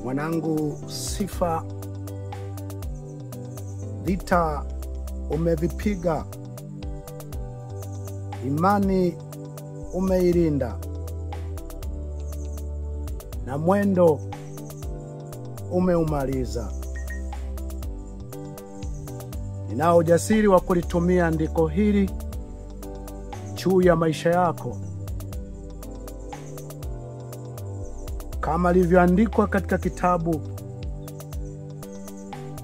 Mwanangu Sifa, vita umevipiga, imani umeilinda, na mwendo umeumaliza. Ninao ujasiri wa kulitumia andiko hili juu ya maisha yako, kama lilivyoandikwa katika kitabu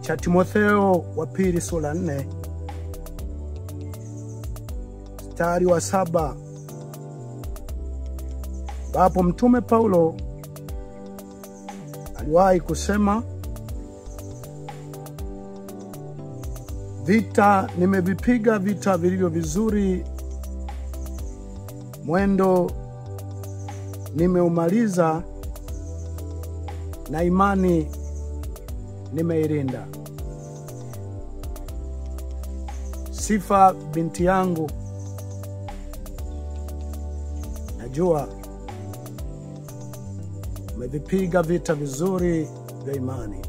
cha Timotheo wa pili sura 4 mstari wa 7, ambapo Mtume Paulo aliwahi kusema, vita nimevipiga vita vilivyo vizuri, mwendo nimeumaliza, na imani nimeilinda. Sifa, binti yangu, najua umevipiga vita vizuri vya imani.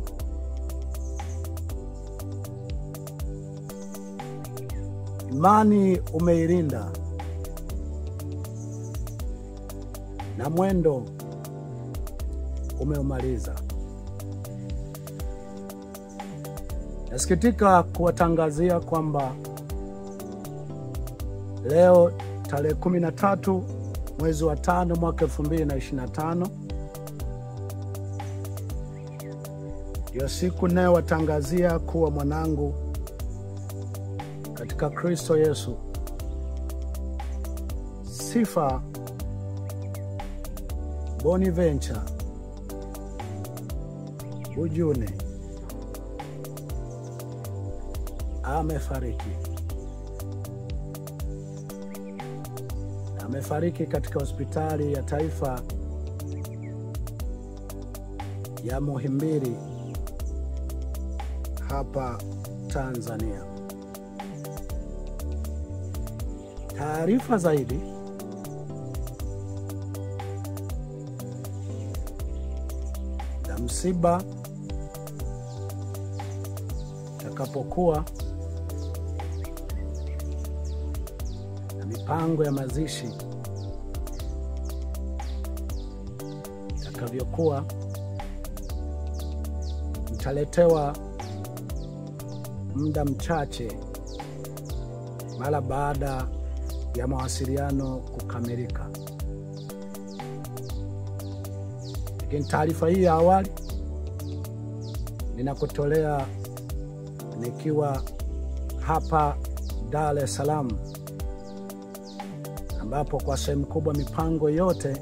Imani umeilinda, na mwendo umeumaliza. Nasikitika kuwatangazia kwamba leo tarehe 13 mwezi wa 5 mwaka 2025 ndio siku nayo watangazia kuwa mwanangu katika Kristo Yesu, Sifa Bonaventure Bujune amefariki. Amefariki katika hospitali ya taifa ya Muhimbili hapa Tanzania. Taarifa zaidi za msiba takapokuwa na mipango ya mazishi takavyokuwa, mtaletewa muda mchache mara baada ya mawasiliano kukamilika. Lakini taarifa hii ya awali ninakutolea nikiwa hapa Dar es Salaam, ambapo kwa sehemu kubwa mipango yote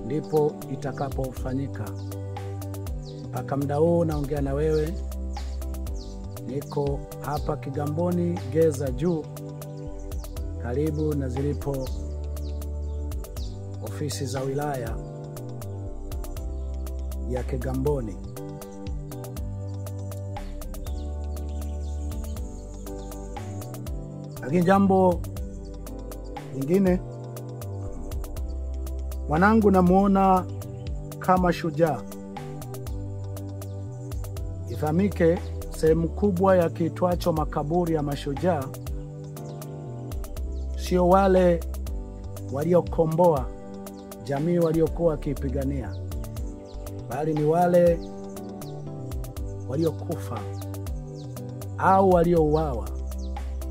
ndipo itakapofanyika. Mpaka muda huu naongea na wewe, niko hapa Kigamboni Geza Juu, karibu na zilipo ofisi za wilaya ya Kigamboni. Lakini jambo lingine, mwanangu namuona kama shujaa. Ifahamike, sehemu kubwa ya kiitwacho makaburi ya mashujaa sio wale waliokomboa jamii waliokuwa wakipigania, bali ni wale waliokufa au waliouawa.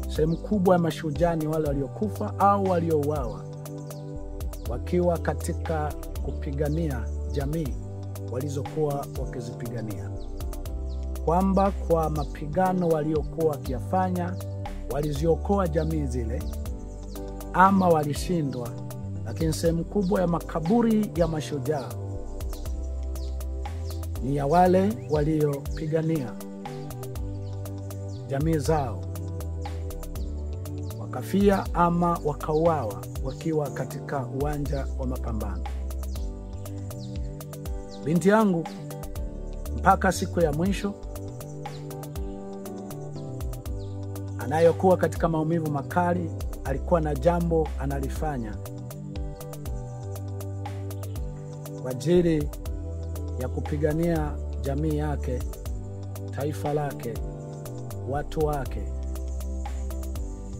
Sehemu kubwa ya mashujaa ni wale waliokufa au waliouawa wakiwa katika kupigania jamii walizokuwa wakizipigania, kwamba kwa mapigano waliokuwa wakiyafanya waliziokoa jamii zile ama walishindwa. Lakini sehemu kubwa ya makaburi ya mashujaa ni ya wale waliopigania jamii zao, wakafia ama wakauawa wakiwa katika uwanja wa mapambano. Binti yangu mpaka siku ya mwisho, anayokuwa katika maumivu makali, alikuwa na jambo analifanya kwa ajili ya kupigania jamii yake, taifa lake, watu wake,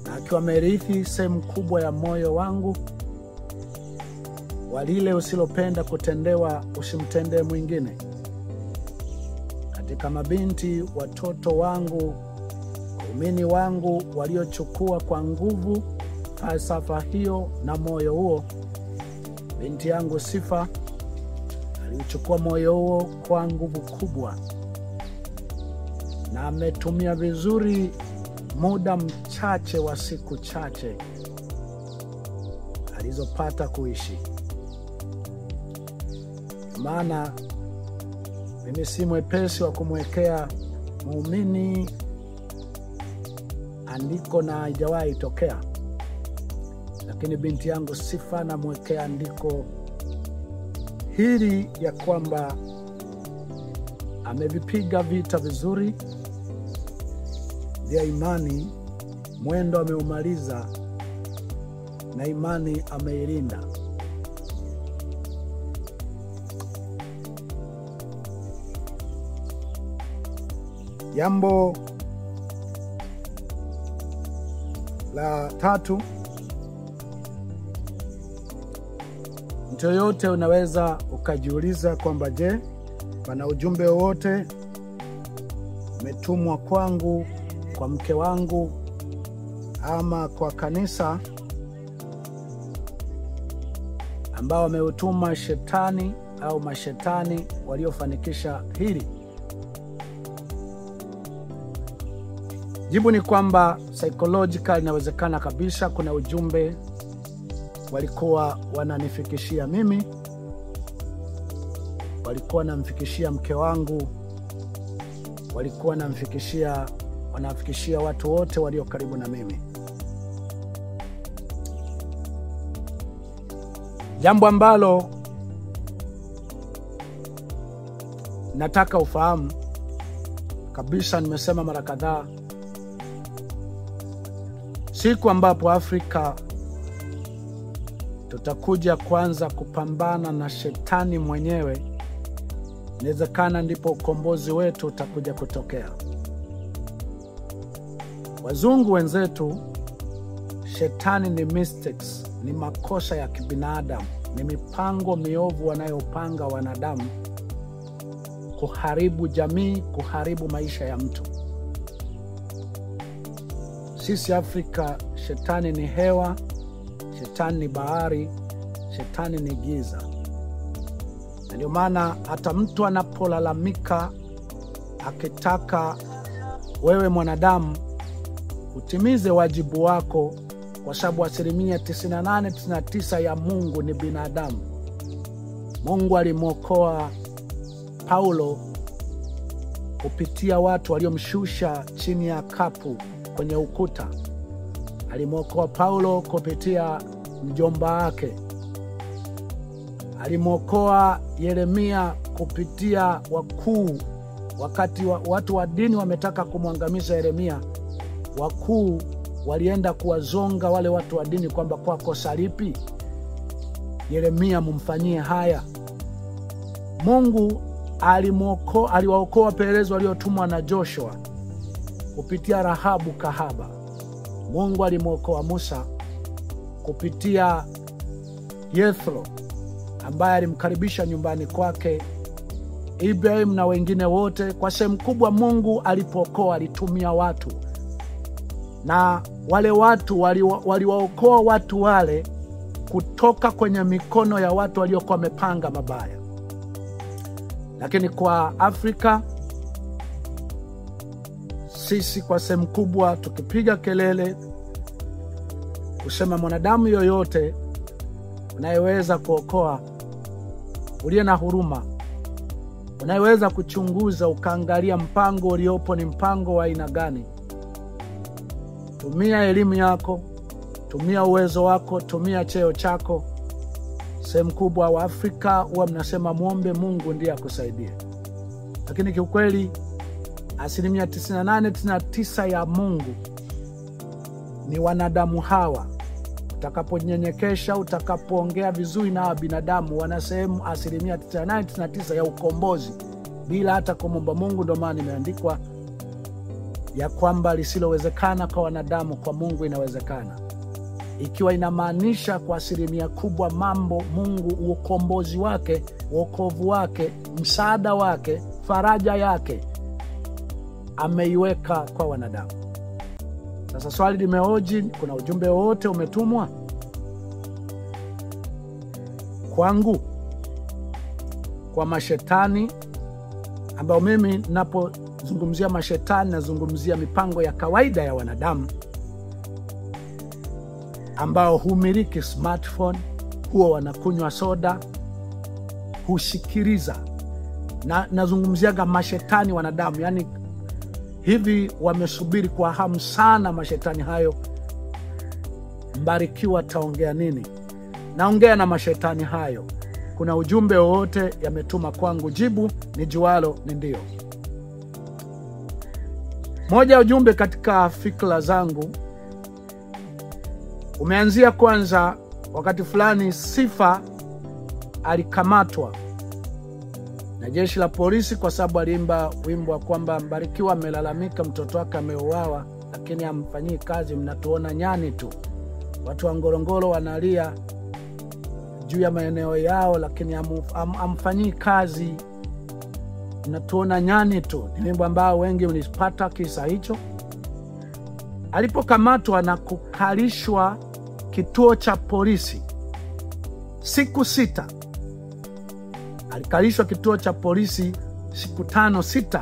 na akiwa amerithi sehemu kubwa ya moyo wangu, walile usilopenda kutendewa usimtendee mwingine. Katika mabinti, watoto wangu, waumini wangu waliochukua kwa nguvu falsafa hiyo na moyo huo, binti yangu Sifa alichukua moyo huo kwa nguvu kubwa, na ametumia vizuri muda mchache wa siku chache alizopata kuishi. Maana mimi si mwepesi wa kumwekea muumini andiko na haijawahi tokea, lakini binti yangu Sifa namwekea andiko hili ya kwamba amevipiga vita vizuri vya imani, mwendo ameumaliza na imani ameilinda. Jambo la tatu, mtu yote unaweza ukajiuliza kwamba je, pana ujumbe wote umetumwa kwangu, kwa mke wangu, ama kwa kanisa ambao wameutuma shetani au mashetani waliofanikisha hili? Jibu ni kwamba psychological inawezekana kabisa kuna ujumbe walikuwa wananifikishia mimi, walikuwa wanamfikishia mke wangu, walikuwa wanafikishia watu wote walio karibu na mimi. Jambo ambalo nataka ufahamu kabisa, nimesema mara kadhaa, siku ambapo Afrika tutakuja kwanza kupambana na shetani mwenyewe, inawezekana ndipo ukombozi wetu utakuja kutokea. Wazungu wenzetu, shetani ni mistakes, ni makosa ya kibinadamu, ni mipango miovu wanayopanga wanadamu kuharibu jamii, kuharibu maisha ya mtu. Sisi Afrika, shetani ni hewa, shetani ni bahari, shetani ni giza. Ndio maana hata mtu anapolalamika akitaka wewe mwanadamu utimize wajibu wako, kwa sababu 98-99 ya Mungu ni binadamu. Mungu alimwokoa Paulo kupitia watu waliomshusha chini ya kapu kwenye ukuta. Alimwokoa Paulo kupitia mjomba wake. Alimwokoa Yeremia kupitia wakuu. Wakati watu wa dini wametaka kumwangamiza Yeremia, wakuu walienda kuwazonga wale watu wa dini kwamba kwa kosa lipi Yeremia mumfanyie haya. Mungu aliwaokoa Perez waliotumwa na Joshua kupitia Rahabu kahaba. Mungu alimwokoa Musa kupitia Yethro ambaye alimkaribisha nyumbani kwake, Ibrahim na wengine wote. Kwa sehemu kubwa Mungu alipokoa alitumia watu, na wale watu waliwaokoa watu wale kutoka kwenye mikono ya watu waliokuwa wamepanga mabaya. Lakini kwa Afrika sisi kwa sehemu kubwa tukipiga kelele kusema mwanadamu yoyote unayeweza kuokoa, uliye na huruma, unayeweza kuchunguza ukaangalia mpango uliopo ni mpango wa aina gani, tumia elimu yako, tumia uwezo wako, tumia cheo chako. Sehemu kubwa wa Afrika huwa mnasema muombe Mungu ndiye akusaidie, lakini kiukweli 98-99 ya Mungu ni wanadamu hawa utakaponyenyekesha, utakapoongea vizuri na binadamu, wana sehemu 99% ya ukombozi bila hata kumwomba Mungu. Ndio maana imeandikwa ya kwamba lisilowezekana kwa wanadamu kwa Mungu inawezekana, ikiwa inamaanisha kwa 100% kubwa mambo Mungu, ukombozi wake, wokovu wake, msaada wake, faraja yake ameiweka kwa wanadamu. Sasa swali limehoji, kuna ujumbe wote umetumwa kwangu, kwa mashetani, ambao mimi napozungumzia mashetani nazungumzia mipango ya kawaida ya wanadamu ambao humiliki smartphone, huwa wanakunywa soda, husikiliza. Na nazungumziaga mashetani wanadamu, yani hivi wamesubiri kwa hamu sana mashetani hayo, Mbarikiwa taongea nini? Naongea na mashetani hayo. Kuna ujumbe wowote yametuma kwangu, jibu ni jualo ni ndio. Moja ujumbe katika fikra zangu umeanzia kwanza wakati fulani Sifa alikamatwa na jeshi la polisi kwa sababu aliimba wimbo wa kwamba Mbarikiwa amelalamika mtoto wake ameuawa, lakini hamfanyii kazi, mnatuona nyani tu. Watu wa Ngorongoro wanalia juu ya maeneo yao, lakini hamfanyii kazi, mnatuona nyani tu. Ni wimbo ambao wengi mlipata kisa hicho. Alipokamatwa na kukalishwa kituo cha polisi siku 6, alikalishwa kituo cha polisi siku 5-6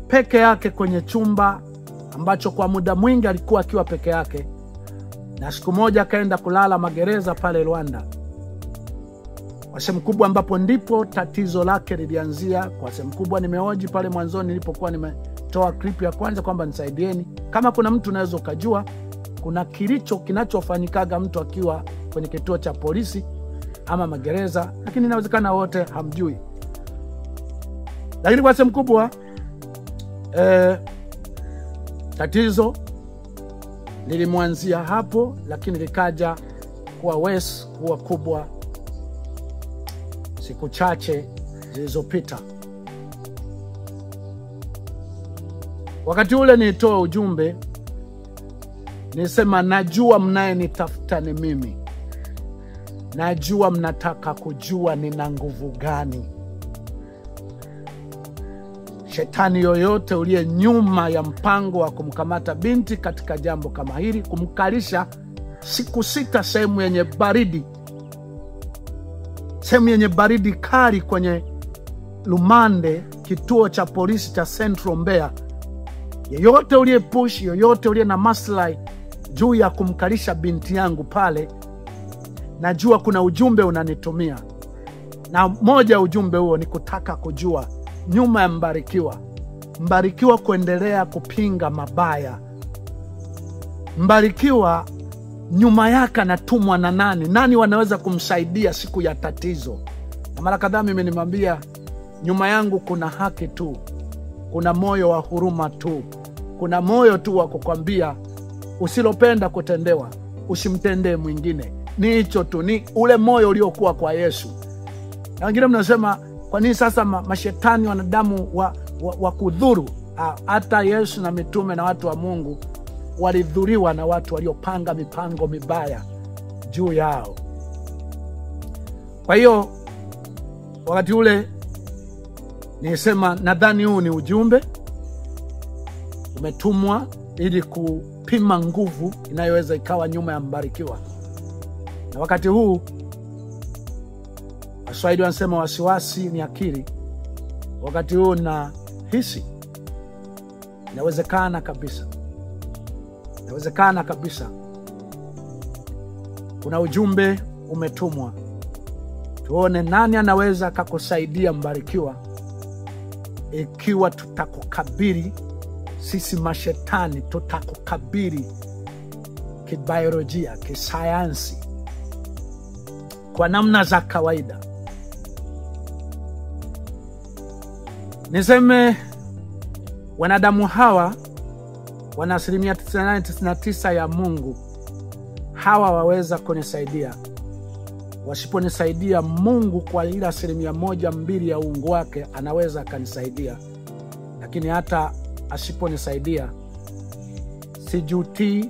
peke yake kwenye chumba ambacho kwa muda mwingi alikuwa akiwa peke yake, na siku moja akaenda kulala magereza pale Rwanda. Kwa sehemu kubwa ambapo ndipo tatizo lake lilianzia. Kwa sehemu kubwa nimehoji pale mwanzoni nilipokuwa nimetoa clip ya kwanza kwamba nisaidieni kama kuna mtu unaweza ukajua kuna kinachofanyikaga mtu akiwa kwenye kituo cha polisi ama magereza, lakini inawezekana wote hamjui. Lakini kwa sehemu kubwa tatizo lilimwanzia hapo, lakini likaja kuwa kubwa siku chache zilizopita. Wakati ule nilitoa ujumbe, nilisema najua mnayenitafuta ni mimi. Najua mnataka kujua nina nguvu gani. Shetani yoyote uliye nyuma ya mpango wa kumkamata binti katika jambo kama hili, kumkalisha siku 6 sehemu yenye baridi, sehemu yenye baridi kali kwenye Lumande, kituo cha polisi cha Central Mbeya, yeyote uliye push, yeyote uliye na maslahi juu ya kumkalisha binti yangu pale, najua kuna ujumbe unanitumia. Na moja ujumbe huo ni kutaka kujua nyuma ya Mbarikiwa kuendelea kupinga mabaya. Mbarikiwa nyuma yake anatumwa na nani? Nani wanaweza kumsaidia siku ya tatizo? Na mara kadhaa mimi nimwambia, nyuma yangu kuna haki tu, kuna moyo wa huruma tu, kuna moyo tu wa kukwambia usilopenda kutendewa usimtendee mwingine. Ni hicho tu, ni ule moyo uliokuwa kwa Yesu. Na wengine mnasema kwa nini sasa mashetani wanadamu wa kudhuru? Hata Yesu na mitume na watu wa Mungu walidhuriwa na watu waliopanga mipango mibaya juu yao. Kwa hiyo wakati ule nilisema nadhani huu ni ujumbe umetumwa ili kupima nguvu inayoweza ikawa nyuma ya Mbarikiwa. Na wakati huu Waswahili wanasema wasiwasi ni akili. Wakati huu na hisi inawezekana kabisa kuna ujumbe umetumwa. Tuone nani anaweza kukusaidia Mbarikiwa, ikiwa tutakukabiri sisi mashetani, tutakukabiri kibiolojia, kisayansi, kwa namna za kawaida. Niseme wanadamu hawa wana 99% ya Mungu, hawa waweza kunisaidia. Wasiponisaidia, Mungu kwa ile 1%-2% ya uungu wake anaweza akanisaidia. Lakini hata asiponisaidia, sijutii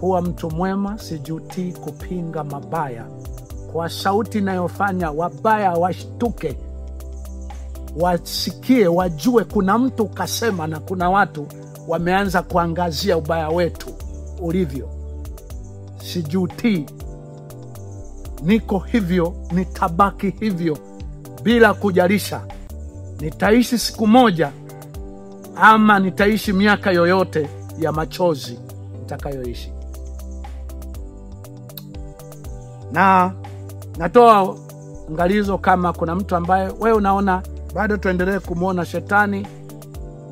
kuwa mtu mwema, sijutii kupinga mabaya. Kwa sauti inayofanya wabaya washtuke, wasikie, wajue kuna mtu kasema na kuna watu wameanza kuangazia ubaya wetu ulivyo. Sijutii. Niko hivyo, nitabaki hivyo bila kujalisha nitaishi siku moja ama nitaishi miaka yoyote ya machozi nitakayoishi. Na natoa angalizo, kama kuna mtu ambaye wewe unaona bado tuendelee kumuona shetani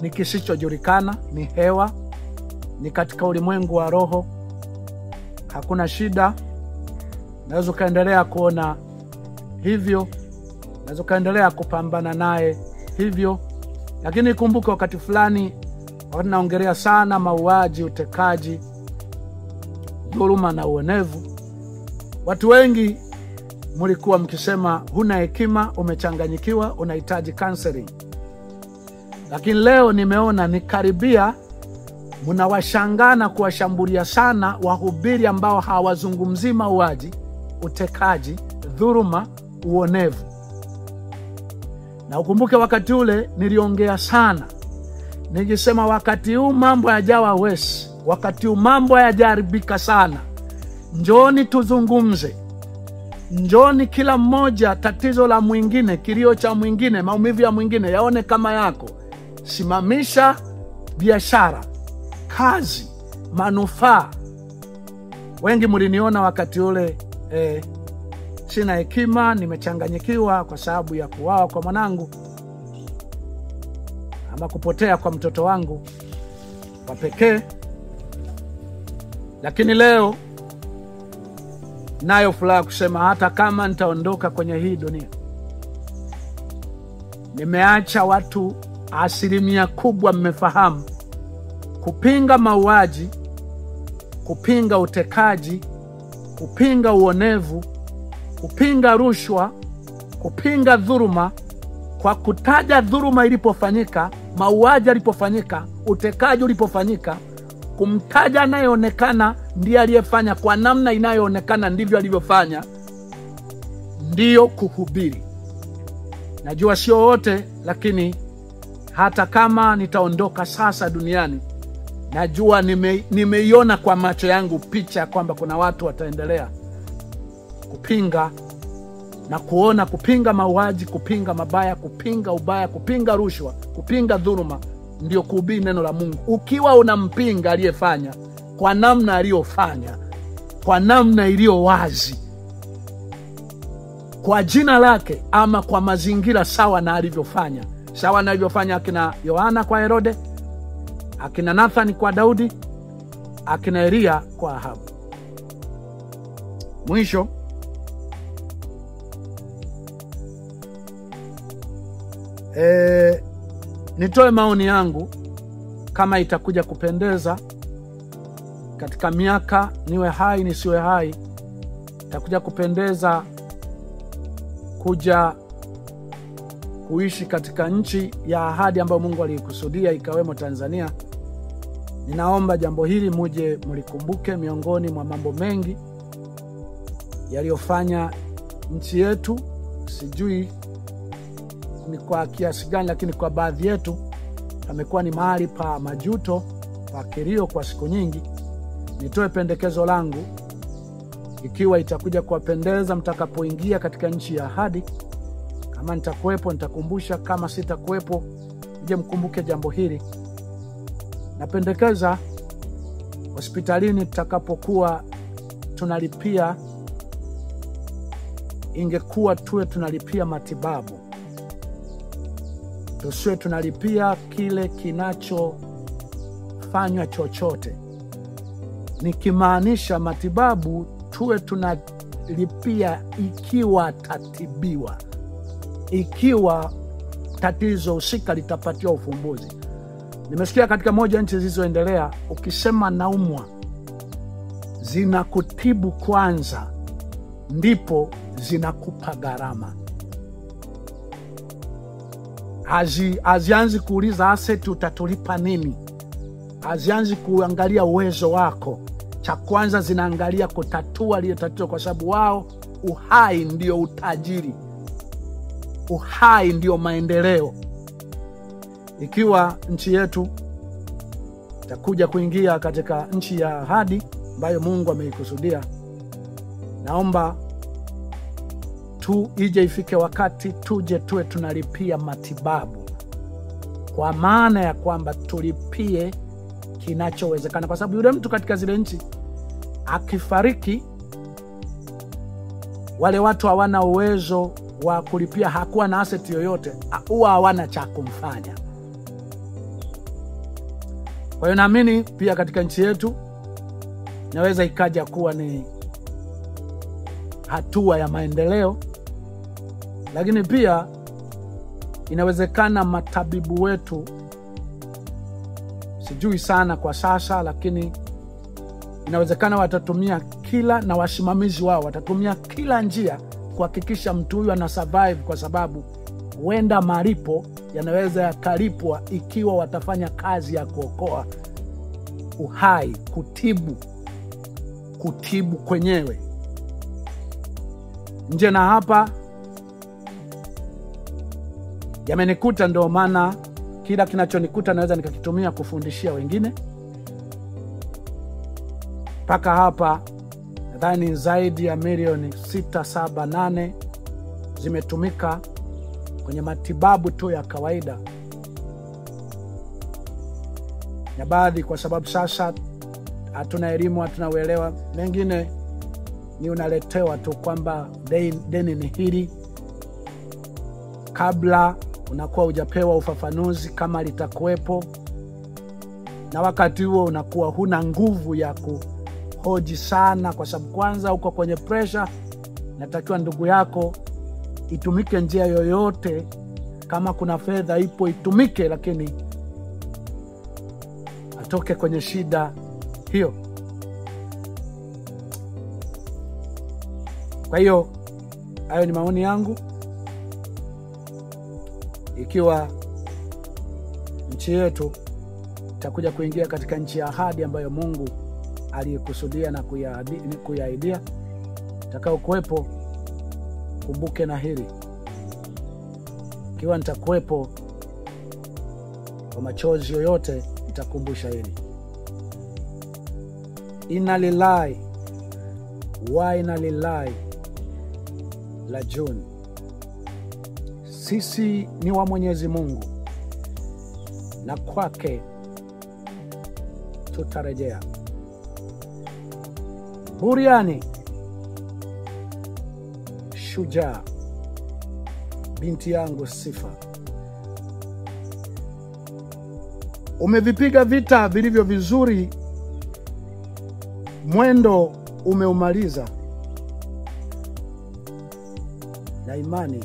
ni kisichojulikana, ni hewa, ni katika ulimwengu wa roho, hakuna shida. Naweza kaendelea kuona hivyo, naweza kaendelea kupambana naye hivyo. Lakini kumbuka, wakati fulani wakati naongelea sana mauaji, utekaji, dhuluma na uonevu, watu wengi mlikuwa mkisema huna hekima, umechanganyikiwa, unahitaji counseling. Lakini leo nimeona nikaribia mnawashangana kuwashambulia sana wahubiri ambao hawazungumzi mauaji, utekaji, dhuluma, uonevu. Na ukumbuke wakati ule niliongea sana, nikisema wakati huu mambo hayajawa wesi, wakati huu mambo hayajaribika sana. Njoni tuzungumze. Njoni kila mmoja tatizo la mwingine, kilio cha mwingine, maumivu ya mwingine yaone kama yako. Simamisha biashara, kazi, manufaa. Wengi mliniona wakati ule sina hekima, nimechanganyikiwa kwa sababu ya kuuawa kwa mwanangu ama kupotea kwa mtoto wangu wa pekee. Lakini leo nayo furaha kusema hata kama nitaondoka kwenye hii dunia, nimeacha watu 1% mmefahamu kupinga mauaji, kupinga utekaji, kupinga uonevu, kupinga rushwa, kupinga dhuluma, kwa kutaja dhuluma ilipofanyika, mauaji yalipofanyika, utekaji ulipofanyika, kumtaja anayeonekana ndiye aliyefanya, kwa namna inayoonekana ndivyo alivyofanya, ndiyo kuhubiri. Najua sio wote, lakini hata kama nitaondoka sasa duniani, najua nimeiona kwa macho yangu picha kwamba kuna watu wataendelea kupinga na kuona, kupinga mauaji, kupinga mabaya, kupinga ubaya, kupinga rushwa, kupinga dhuluma, ndio kuhubiri neno la Mungu. Ukiwa unampinga aliyefanya kwa namna aliyofanya, kwa namna iliyo wazi, kwa jina lake ama kwa mazingira sawa na alivyofanya, sawa na alivyofanya akina Yohana kwa Herode, akina Nathani kwa Daudi, akina Elia kwa Ahabu. Mwisho, nitoe maoni yangu kama itakuja kupendeza katika miaka, niwe hai nisiwe hai, itakuja kupendeza kuja kuishi katika nchi ya ahadi ambayo Mungu alikusudia ikawemo Tanzania. Ninaomba jambo hili muje mlikumbuke miongoni mwa mambo mengi yaliyofanya nchi yetu, sijui ni kwa kiasi gani, lakini kwa baadhi yetu amekuwa ni mahali pa majuto, pa kilio kwa siku nyingi. Nitoe pendekezo langu, ikiwa itakuja kuwapendeza mtakapoingia katika nchi ya ahadi, kama nitakuwepo nitakumbusha, kama sitakuwepo je mkumbuke jambo hili. Napendekeza hospitalini tutakapokuwa tunalipia, ingekuwa tuwe tunalipia matibabu, tusiwe tunalipia kile kinachofanywa chochote. Nikimaanisha matibabu, tuwe tunalipia ikiwa tatibiwa, ikiwa tatizo husika litapatiwa ufumbuzi. Nimesikia katika moja nchi zilizoendelea, ukisema naumwa zinakutibu kwanza, ndipo zinakupa gharama. Hazianzi kuuliza asset utatulipa nini. Hazianzi kuangalia uwezo wako. Cha kwanza zinaangalia kutatua lile tatizo, kwa sababu wao uhai ndio utajiri. Uhai ndio maendeleo. Ikiwa nchi yetu itakuja kuingia katika nchi ya ahadi ambayo Mungu ameikusudia, naomba ije ifike wakati tuje tuwe tunalipia matibabu, kwa maana ya kwamba tulipie kinachowezekana, kwa sababu yule mtu katika zile nchi akifariki, wale watu hawana uwezo wa kulipia, hakuwa na asset yoyote, huwa hawana cha kumfanya. Kwa hiyo naamini pia katika nchi yetu inaweza ikaja kuwa ni hatua ya maendeleo, lakini pia inawezekana matabibu wetu, sijui sana kwa sasa, lakini inawezekana watatumia na wasimamizi wao watatumia kila njia kuhakikisha mtu huyu ana survive, kwa sababu huenda malipo yanaweza yakalipwa ikiwa watafanya kazi ya kuokoa uhai, kutibu kwenyewe. Nje na hapa yamenikuta, ndio maana kila kinachonikuta naweza nikakitumia kufundishia wengine. Mpaka hapa nadhani zaidi ya milioni 678 zimetumika kwenye matibabu tu ya kawaida, na baadhi kwa sababu sasa hatuna elimu, hatuna uelewa, mengine ni unaletewa tu kwamba deni ni hili, kabla unakuwa hujapewa ufafanuzi kama litakuwepo, na wakati huo unakuwa huna nguvu ya kuhoji sana, kwa sababu kwanza uko kwenye pressure. Natakiwa ndugu yako itumike njia yoyote, kama kuna fedha ipo itumike, lakini atoke kwenye shida hiyo. Kwa hiyo hayo ni maoni yangu. Ikiwa nchi yetu itakuja kuingia katika nchi ya ahadi ambayo Mungu alikusudia na kuyaidia, takao kuwepo, kumbuke na hili. Ikiwa nitakuwepo kwa machozi yoyote, nitakumbusha hili. Inna lillahi wa inna ilaihi rajiun. Sisi ni wa Mwenyezi Mungu na kwake tutarejea. Buriani shujaa, binti yangu Sifa, umevipiga vita vilivyo vizuri, mwendo umeumaliza, na imani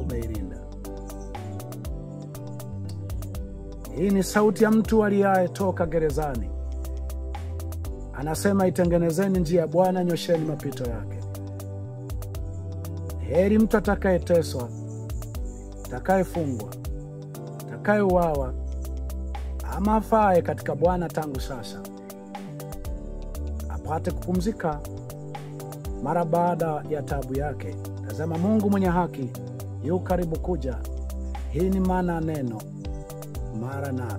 umeilinda. Hii ni sauti ya mtu aliyetoka gerezani. Anasema, itengenezeni njia ya Bwana, nyosheni mapito yake. Heri mtu atakayeteswa, atakayefungwa, atakayeuawa, ama afaye katika Bwana tangu sasa, apate kupumzika mara baada ya taabu yake. Tazama, Mungu mwenye haki yu karibu kuja. Hii ni maana neno Maranatha.